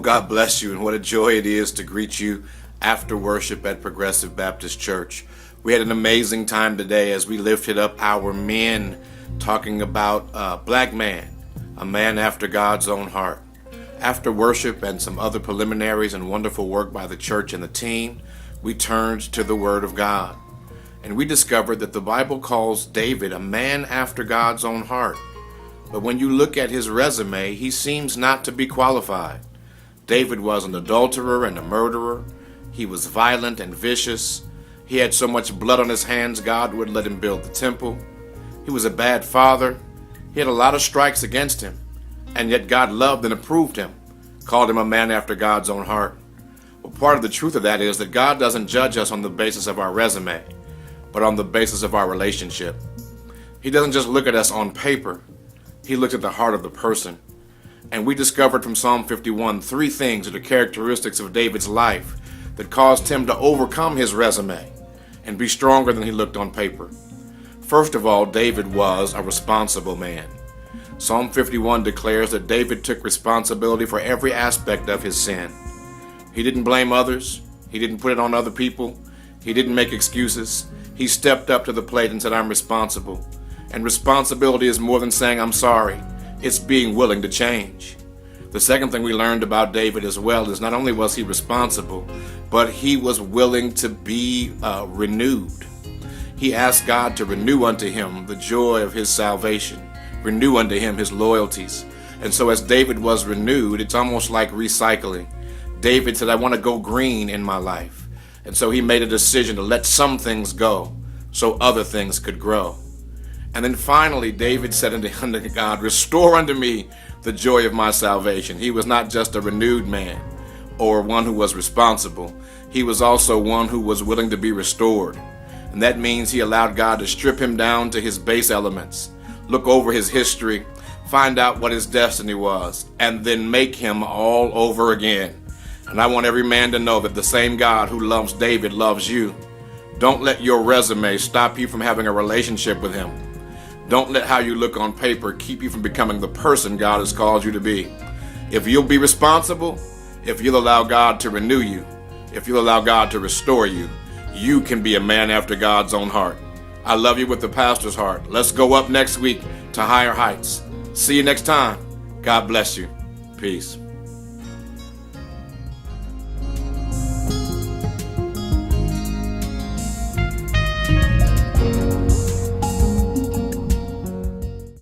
God bless you, and what a joy it is to greet you after worship at Progressive Baptist Church. We had an amazing time today as we lifted up our men, talking about a black man, a man after God's own heart. After worship and some other preliminaries and wonderful work by the church and the team, we turned to the Word of God. And we discovered that the Bible calls David a man after God's own heart. But when you look at his resume, he seems not to be qualified. David was an adulterer and a murderer. He was violent and vicious. He had so much blood on his hands, God would let him build the temple. He was a bad father. He had a lot of strikes against him. And yet God loved and approved him, called him a man after God's own heart. Well, part of the truth of that is that God doesn't judge us on the basis of our resume, but on the basis of our relationship. He doesn't just look at us on paper. He looked at the heart of the person. And we discovered from Psalm 51 three things that are characteristics of David's life that caused him to overcome his resume and be stronger than he looked on paper. First of all, David was a responsible man. Psalm 51 declares that David took responsibility for every aspect of his sin. He didn't blame others. He didn't put it on other people. He didn't make excuses. He stepped up to the plate and said, I'm responsible. And responsibility is more than saying I'm sorry. It's being willing to change. The second thing we learned about David as well is not only was he responsible, but he was willing to be renewed. He asked God to renew unto him the joy of his salvation, renew unto him his loyalties. And so as David was renewed, it's almost like recycling. David said, I want to go green in my life. And so he made a decision to let some things go so other things could grow. And then finally, David said unto God, restore unto me the joy of my salvation. He was not just a renewed man or one who was responsible. He was also one who was willing to be restored. And that means he allowed God to strip him down to his base elements, look over his history, find out what his destiny was, and then make him all over again. And I want every man to know that the same God who loves David loves you. Don't let your resume stop you from having a relationship with him. Don't let how you look on paper keep you from becoming the person God has called you to be. If you'll be responsible, if you'll allow God to renew you, if you'll allow God to restore you, you can be a man after God's own heart. I love you with the pastor's heart. Let's go up next week to higher heights. See you next time. God bless you. Peace.